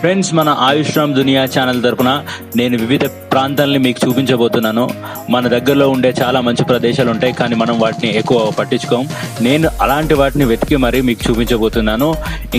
Friends, మన ఆయుష్రామ్ దునియా channel తరపున నేను వివిధ ప్రాంతాలని మీకు చూపించబోతున్నాను. మన దగ్గరలో ఉండే చాలా మంచి ప్రదేశాలు ఉంటాయి, కానీ మనం వాటిని ఎక్కువ పట్టించుకోం. నేను అలాంటి వాటిని వెతికి మరీ మీకు చూపించబోతున్నాను.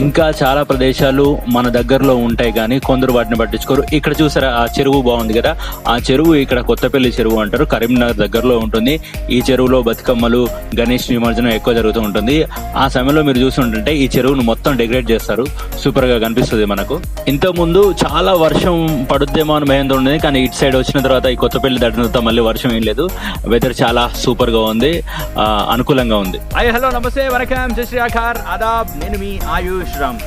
ఇంకా చాలా ప్రదేశాలు మన దగ్గరలో ఉంటాయి, కానీ కొందరు వాటిని పట్టించుకోరు. ఇక్కడ చూసారా, ఆ చెరువు బాగుంది కదా, ఆ చెరువు ఇక్కడ కొత్తపల్లి చెరువు అంటారు, కరీంనగర్ దగ్గరలో ఉంటుంది. ఈ చెరువులో బతుకమ్మలు, గణేష్ నిమజ్జనం ఎక్కువ జరుగుతూ ఉంటుంది. ఆ సమయంలో మీరు చూస్తుంటే ఈ చెరువును మొత్తం డెకరేట్ చేస్తారు, సూపర్ గా కనిపిస్తుంది మనకు. ఇంతకుముందు చాలా వర్షం పడుద్దేమో అని భయంతో ఉండేది, కానీ ఇటు సైడ్ వచ్చిన తర్వాత ఈ కొత్తపల్లి దాటిన తర్వాత మళ్ళీ వర్షం ఏం లేదు. వెదర్ చాలా సూపర్ గా ఉంది, అనుకూలంగా ఉంది. హాయ్, హలో, నమస్తే, వరకం, జై శ్రీ ఆకార్, ఆదాబ్. నేను మీ ఆయుష్ రామ్.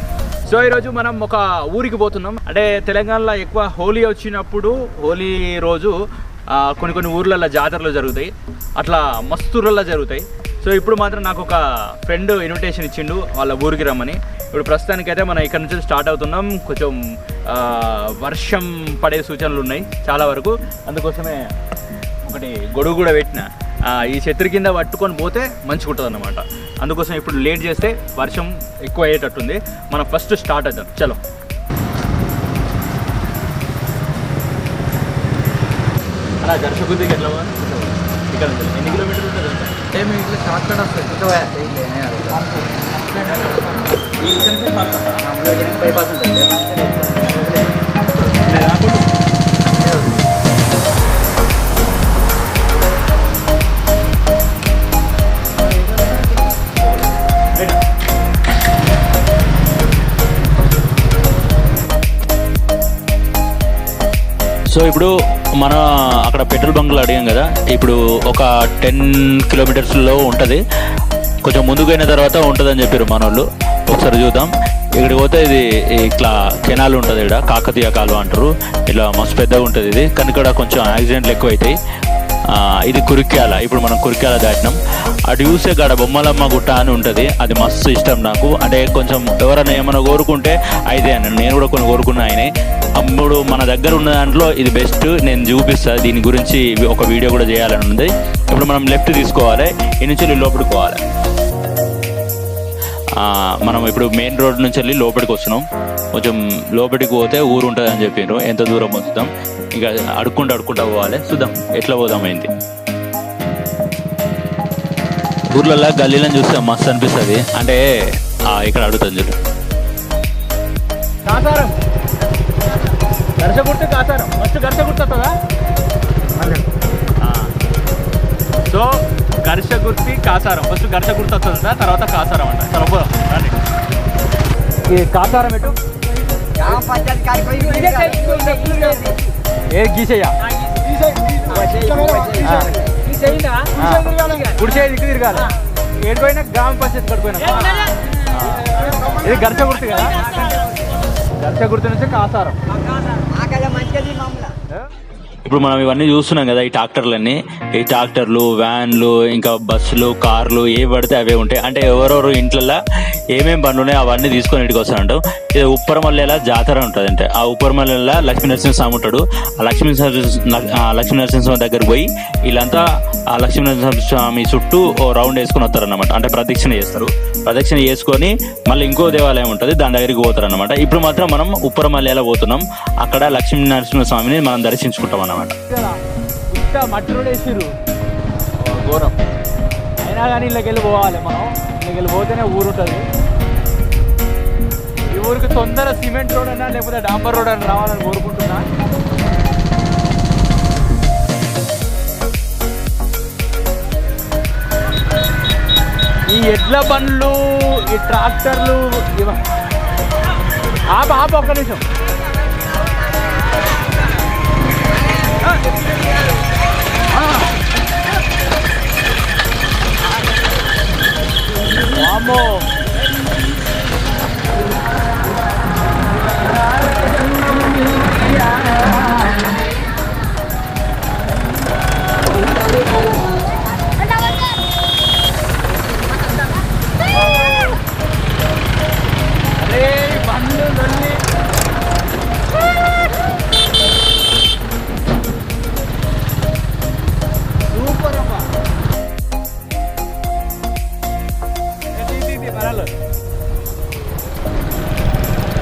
సో ఈరోజు మనం ఒక ఊరికి పోతున్నాం. అంటే తెలంగాణలో ఎక్కువ హోలీ వచ్చినప్పుడు, హోలీ రోజు కొన్ని ఊర్లలో జాతరలు జరుగుతాయి, అట్లా మస్తూర్లలో జరుగుతాయి. సో ఇప్పుడు మాత్రం నాకు ఒక ఫ్రెండ్ ఇన్విటేషన్ ఇచ్చిండు వాళ్ళ ఊరికి రమ్మని. ఇప్పుడు ప్రస్తుతానికైతే మనం ఇక్కడ నుంచి స్టార్ట్ అవుతున్నాం. కొంచెం వర్షం పడే సూచనలు ఉన్నాయి చాలా వరకు, అందుకోసమే ఒకటి గొడుగు కూడా పెట్టిన. ఈ చెట్టు కింద పట్టుకొని పోతే మంచిగా ఉంటుంది అన్నమాట. అందుకోసం ఇప్పుడు లేట్ చేస్తే వర్షం ఎక్కువ అయ్యేటట్టుంది. మనం ఫస్ట్ స్టార్ట్ అవుతాం. చలో. అలా గర్షకుద్దికి ఎట్లా ఇక్కడ ఎన్ని కిలోమీటర్లు ఉంటుంది? ఏమి ఇట్లా షార్ట్ కట్ వస్తుంది. బైపాస్ ఉంటుంది. సో ఇప్పుడు మనం అక్కడ పెట్రోల్ బంక్లో అడిగాం కదా, ఇప్పుడు ఒక 10 కిలోమీటర్స్లో ఉంటుంది. కొంచెం ముందుకైన తర్వాత ఉంటుందని చెప్పారు మన వాళ్ళు. ఒకసారి చూద్దాం. ఇక్కడికి పోతే ఇది ఇట్లా కెనాల్ ఉంటుంది, ఇక్కడ కాకతీయ కాలువ అంటారు. ఇట్లా మస్తు పెద్దగా ఉంటుంది ఇది, కానీ ఇక్కడ కొంచెం యాక్సిడెంట్లు ఎక్కువ అవుతాయి. ఇది కురిక్యాల. ఇప్పుడు మనం కురిక్యాల దాటినాం. అటు చూసే కాడ బొమ్మలమ్మ గుట్ట అని ఉంటుంది, అది మస్తు ఇష్టం నాకు. అంటే కొంచెం ఎవరైనా ఏమైనా కోరుకుంటే అయితే అని నేను కూడా కొన్ని కోరుకున్నా ఆయనే. అప్పుడు మన దగ్గర ఉన్న దాంట్లో ఇది బెస్ట్, నేను చూపిస్తాను. దీని గురించి ఒక వీడియో కూడా చేయాలని ఉంది. ఇప్పుడు మనం లెఫ్ట్ తీసుకోవాలి, ఈ నుంచి వెళ్ళి లోపలికి పోవాలి. మనం ఇప్పుడు మెయిన్ రోడ్ నుంచి వెళ్ళి లోపలికి వస్తున్నాం. కొంచెం లోపలికి పోతే ఊరు ఉంటుంది అని చెప్పారు. ఎంత దూరం వస్తాం, ఇక అడుక్కుంటూ పోవాలి. చూద్దాం ఎట్లా పోదాం ఏంటి. ఊర్లలో గల్లీలను చూస్తే మస్తు అనిపిస్తుంది. అంటే ఇక్కడ అడుగుతుంది చూడు, కాసారం గర్షగుర్తి కాసారం. ఫస్ట్ గర్షగుర్తి వస్తుందా? సో గర్షగుర్తి కాసారం, ఫస్ట్ గర్షగుర్తి వస్తుందా, తర్వాత కాసారం అంట. చలో రండి. ఈ కాసారం ఎటు ఏ గీసేయా గుడిసే దిక్కు తిరగాలి. ఏడిపోయినా గ్రామ పంచాయతీ కడిపోయినా. ఇది గర్షగుర్తి కదా, గర్షగుర్తి నుంచి కాసారం. ఇప్పుడు మనం ఇవన్నీ చూస్తున్నాం కదా, ఈ ట్రాక్టర్లన్నీ, ఈ ట్రాక్టర్లు, వ్యాన్లు, ఇంకా బస్సులు, కార్లు, ఏ పడితే అవే ఉంటాయి. అంటే ఎవరెవరు ఇంట్లో ఏమేమి బండ్లు ఉన్నాయో అవన్నీ తీసుకొని ఇంటికి వస్తారంట. ఇది ఉప్పరమల్లెల జాతర ఉంటుంది. అంటే ఆ ఉప్పరమల్లెల లక్ష్మీ నరసింహస్వామి ఉంటాడు. ఆ లక్ష్మీ నరసింహస్వామి దగ్గరికి పోయి వీళ్ళంతా ఆ లక్ష్మీ నరసింహస్వామి చుట్టూ ఓ రౌండ్ వేసుకొని వస్తారన్నమాట. అంటే ప్రదక్షిణ చేస్తారు. ప్రదక్షిణ చేసుకొని మళ్ళీ ఇంకో దేవాలయం ఉంటుంది, దాని దగ్గరికి పోతారు అనమాట. ఇప్పుడు మాత్రం మనం ఉప్పరమల్లెల పోతున్నాం. అక్కడ లక్ష్మీ నరసింహస్వామిని మనం దర్శించుకుంటాం అన్నమాట. మట్టి రోడ్ వేసిర్రు, ఘోరం. అయినా కానీ ఇళ్ళకి వెళ్ళి పోవాలి మనం. ఇళ్ళకి వెళ్ళి పోతేనే ఊరు ఉంటుంది. ఈ ఊరికి తొందర సిమెంట్ రోడ్ అన్నా లేకపోతే డాంబర్ రోడ్ అని రావాలని కోరుకుంటున్నా. ఈ ఎడ్ల బండ్లు, ఈ ట్రాక్టర్లు, ఆప ఒక్క నిమిషం. వామ్మో, అరే బండ్లు వెళ్ళి సూపర్ అమ్మా.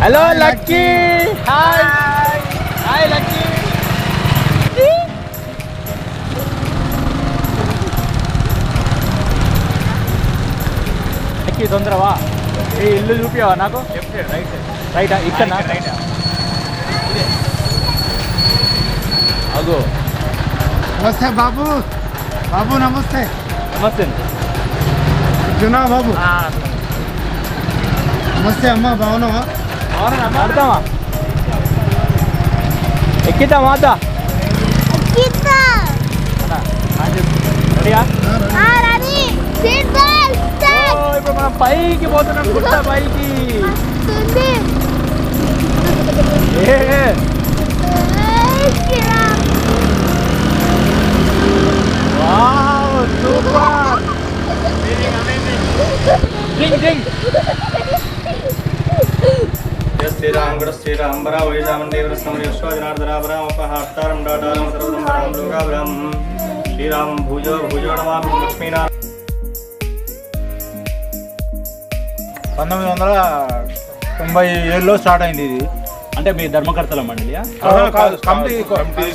Hello Lucky. Hi Lucky. Lucky తొందరవా, ఈ ఇల్లు చూపివా నాకు? రైటా? ఇక్కడ అగో. నమస్తే బాబు. బాబు నమస్తే. నమస్తే. జునా బాబు నమస్తే. అమ్మ బాగున్నావా? ఆడతామా? ఎక్కిద్దాం మాత. రెడీయా? ఇప్పుడు మనం పైకి పోతున్నాం, గుట్ట పైకి. Wow, super. Drink drink. Sriram గడ శ్రీరామ్ బరా వైజామందేవరస్మరణార్థరాపరామపహార్తారం డాటారం సర్వదంబరాం లోకాభ్రాం శ్రీరామం భూజో భూజో నమామి లక్ష్మీనారాయణ. 1997లో స్టార్ట్ అయింది ఇది. అంటే మీ ధర్మకర్తల మండలియా?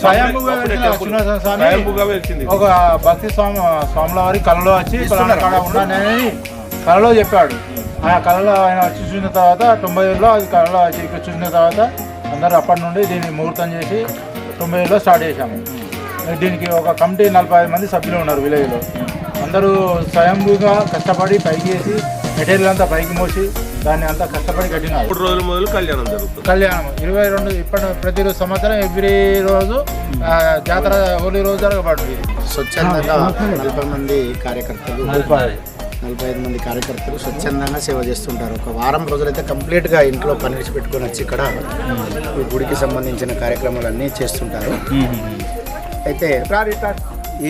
స్వయంభూగా వెలిసింది. ఒక భక్తి స్వాముల వారి కళలో వచ్చి కాడ ఉన్నానని కళలో చెప్పాడు. ఆ కళలో ఆయన వచ్చి చూసిన తర్వాత 97లో అది కళలో వచ్చి ఇక్కడ చూసిన తర్వాత అందరూ అప్పటి నుండి దీన్ని ముహూర్తం చేసి 97లో స్టార్ట్ చేశాము. దీనికి ఒక కమిటీ 45 మంది సభ్యులు ఉన్నారు విలేజ్లో. అందరూ స్వయంభూగా కష్టపడి పైకి వేసి మెటీరియల్ అంతా పైకి మోసి దాన్ని అంతా కష్టపడి కట్టినారు. 3 రోజుల మొదలు కళ్యాణం జరుగుతుంది. కళ్యాణం 22 ఇప్పటి ప్రతి రోజు సంవత్సరం ఎవ్రీ రోజు జాతర హోలీ రోజు జరగబడుతుంది. స్వచ్ఛందంగా 40 మంది కార్యకర్తలు 45 మంది కార్యకర్తలు స్వచ్ఛందంగా సేవ చేస్తుంటారు. ఒక వారం రోజులైతే కంప్లీట్గా ఇంట్లో పని విడిచి పెట్టుకొని వచ్చి ఇక్కడ ఈ గుడికి సంబంధించిన కార్యక్రమాలన్నీ చేస్తుంటారు. అయితే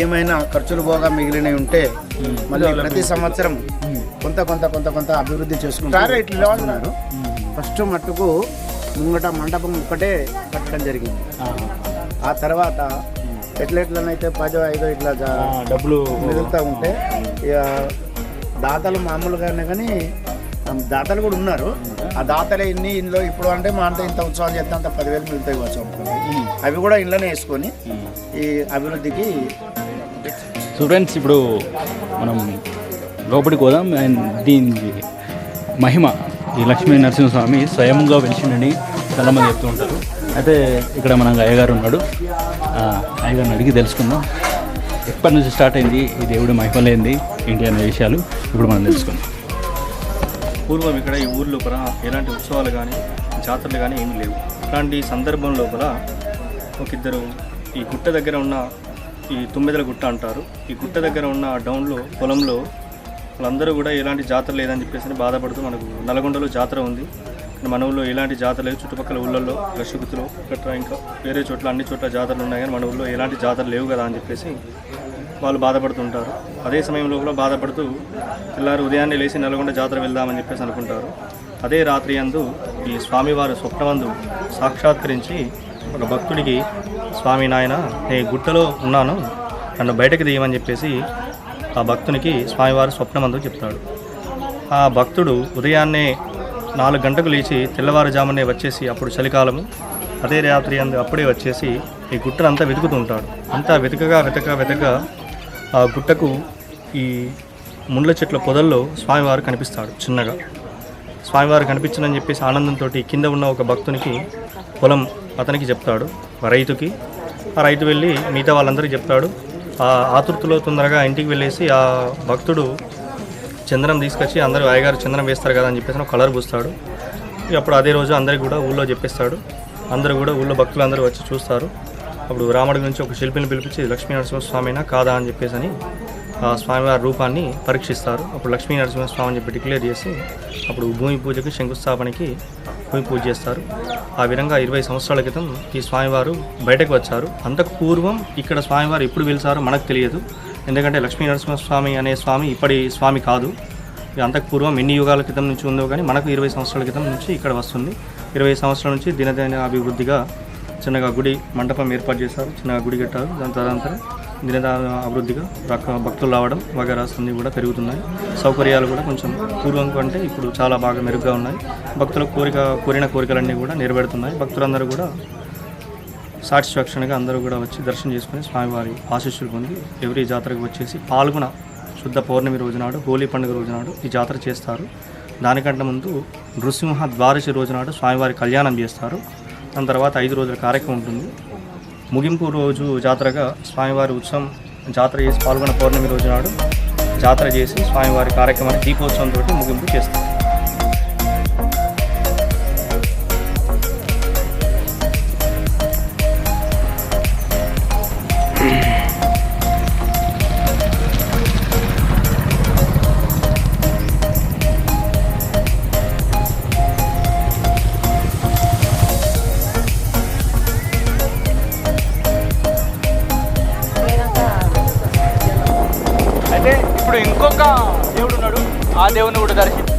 ఏమైనా ఖర్చులు పోగా మిగిలినవి ఉంటే మళ్ళీ ప్రతి సంవత్సరం కొంత కొంత కొంత కొంత అభివృద్ధి చేసుకుంటున్నారు. ఫస్ట్ మట్టుకు ముంగట మండపం ఒక్కటే కట్టడం జరిగింది. ఆ తర్వాత ఎట్లెట్లనైతే 10, 5 ఇట్లా డబ్బులు మిగులుతూ ఉంటే ఇక దాతలు మామూలుగానే కానీ దాతలు కూడా ఉన్నారు. ఆ దాతలే ఇంట్లో ఇప్పుడు అంటే మా అంటే ఇంత ఉత్సవాలు చేస్తే అంత 10,000 మిగులుతాయి కావచ్చు అనుకున్నాం. అవి కూడా ఇంట్లోనే వేసుకొని ఈ అభివృద్ధికి. స్టూడెంట్స్, ఇప్పుడు మనం లోపలికి పోదాం. అండ్ దీని మహిమ ఈ లక్ష్మీ నరసింహస్వామి స్వయంగా వెలిసిండని చాలామంది చెప్తూ ఉంటారు. అయితే ఇక్కడ మన అయ్యగారు ఉన్నాడు. అయ్యగారిని అడిగి తెలుసుకుందాం ఎప్పటి నుంచి స్టార్ట్ అయింది ఈ దేవుడి మహిమలేంది ఏంటి అనే విషయాలు ఇప్పుడు మనం తెలుసుకుందాం. పూర్వం ఇక్కడ ఈ ఊరు లోపల ఎలాంటి ఉత్సవాలు కానీ జాతరలు కానీ ఏమీ లేవు. ఇలాంటి సందర్భం లోపల ఇద్దరు ఈ గుట్ట దగ్గర ఉన్న ఈ తుమ్మెదల గుట్ట అంటారు. ఈ గుట్ట దగ్గర ఉన్న డౌన్లో పొలంలో వాళ్ళందరూ కూడా ఎలాంటి జాతర లేదని చెప్పేసి బాధపడుతూ మనకు నల్గొండలో జాతర ఉంది, మన ఊళ్ళో ఎలాంటి జాతర లేదు, చుట్టుపక్కల ఊళ్ళల్లో రషగుత్తులో గట్రా ఇంకా వేరే చోట్ల అన్ని చోట్ల జాతరలు ఉన్నాయి కానీ మన ఊళ్ళో ఎలాంటి జాతర లేవు కదా అని చెప్పేసి వాళ్ళు బాధపడుతుంటారు. అదే సమయంలో కూడా బాధపడుతూ తెల్లారు ఉదయాన్నే లేచి నల్గొండ జాతర వెళ్దామని చెప్పేసి అనుకుంటారు. అదే రాత్రి యందు ఈ స్వామివారు స్వప్నమందు సాక్షాత్కరించి ఒక భక్తుడికి, స్వామి నాయన నేను గుట్టలో ఉన్నాను, నన్ను బయటకు తీయమని చెప్పేసి ఆ భక్తునికి స్వామివారు స్వప్నమందు చెప్తాడు. ఆ భక్తుడు ఉదయాన్నే 4 గంటలకు లేచి తెల్లవారుజామునే వచ్చేసి, అప్పుడు చలికాలము, అదే రాత్రి అందు అప్పుడే వచ్చేసి ఈ గుట్టను అంతా వెతుకుతూ ఉంటాడు. అంతా వెతకగా ఆ గుట్టకు ఈ ముండ్ల చెట్ల పొదల్లో స్వామివారు కనిపిస్తాడు. చిన్నగా స్వామివారు కనిపించనని చెప్పేసి ఆనందంతో కింద ఉన్న ఒక భక్తునికి పొలం అతనికి చెప్తాడు, రైతుకి. ఆ రైతు వెళ్ళి మిగతా వాళ్ళందరికీ చెప్తాడు. ఆ ఆతృతలో తొందరగా ఇంటికి వెళ్ళేసి ఆ భక్తుడు చంద్రం తీసుకొచ్చి అందరూ అయ్యగారు చంద్రం వేస్తారు కదా అని చెప్పేసి ఒక కలర్ పూస్తాడు. అప్పుడు అదే రోజు అందరికీ కూడా ఊళ్ళో చెప్పేస్తాడు. అందరూ కూడా ఊళ్ళో భక్తులు అందరూ వచ్చి చూస్తారు. అప్పుడు రాముడి గురించి ఒక శిల్పిని పిలిపించి లక్ష్మీ నరసింహస్వామినా కాదా అని చెప్పేసి అని ఆ స్వామివారి రూపాన్ని పరీక్షిస్తారు. అప్పుడు లక్ష్మీ నరసింహస్వామి అని చెప్పి డిక్లేర్ చేసి అప్పుడు భూమి పూజకి శంకుస్థాపనకి భూమి పూజ చేస్తారు. ఆ విధంగా 20 సంవత్సరాల క్రితం ఈ స్వామివారు బయటకు వచ్చారు. అంతకు పూర్వం ఇక్కడ స్వామివారు ఎప్పుడు వెలిసారో మనకు తెలియదు. ఎందుకంటే లక్ష్మీ నరసింహస్వామి అనే స్వామి ఇప్పటి స్వామి కాదు. అంతకు పూర్వం ఎన్ని యుగాల క్రితం నుంచి ఉందో కానీ మనకు 20 సంవత్సరాల క్రితం నుంచి ఇక్కడ వస్తుంది. 20 సంవత్సరాల నుంచి దినదిన అభివృద్ధిగా చిన్నగా గుడి మండపం ఏర్పాటు చేశారు, చిన్నగా గుడి కట్టారు. దాని తదనంతరం దినదాన అభివృద్ధిగా భక్తులు రావడం వగైరా అన్నీ కూడా పెరుగుతున్నాయి. సౌకర్యాలు కూడా కొంచెం పూర్వం కంటే ఇప్పుడు చాలా బాగా మెరుగ్గా ఉన్నాయి. భక్తుల కోరిన కోరికలన్నీ కూడా నెరవేరుతున్నాయి. భక్తులందరూ కూడా సాటిస్ఫాక్షన్గా అందరూ కూడా వచ్చి దర్శనం చేసుకుని స్వామివారి ఆశీస్సులు పొంది ఎవరి జాతరకు వచ్చేసి పాల్గొన శుద్ధ పౌర్ణమి రోజునాడు హోలీ పండుగ రోజునాడు ఈ జాతర చేస్తారు. దానికంటే ముందు నృసింహ ద్వాదశి రోజునాడు స్వామివారి కళ్యాణం చేస్తారు. దాని తర్వాత 5 రోజుల కార్యక్రమం ఉంటుంది. ముగింపు రోజు జాతరగా స్వామివారి ఉత్సవం జాతర చేసి పాల్గొన పౌర్ణమి రోజు నాడు జాతర చేసి స్వామివారి కార్యక్రమాన్ని దీపోత్సవంతో ముగింపు చేస్తారు. అయితే ఇప్పుడు ఇంకొక దేవుడు ఉన్నాడు, ఆ దేవుని కూడా దర్శించి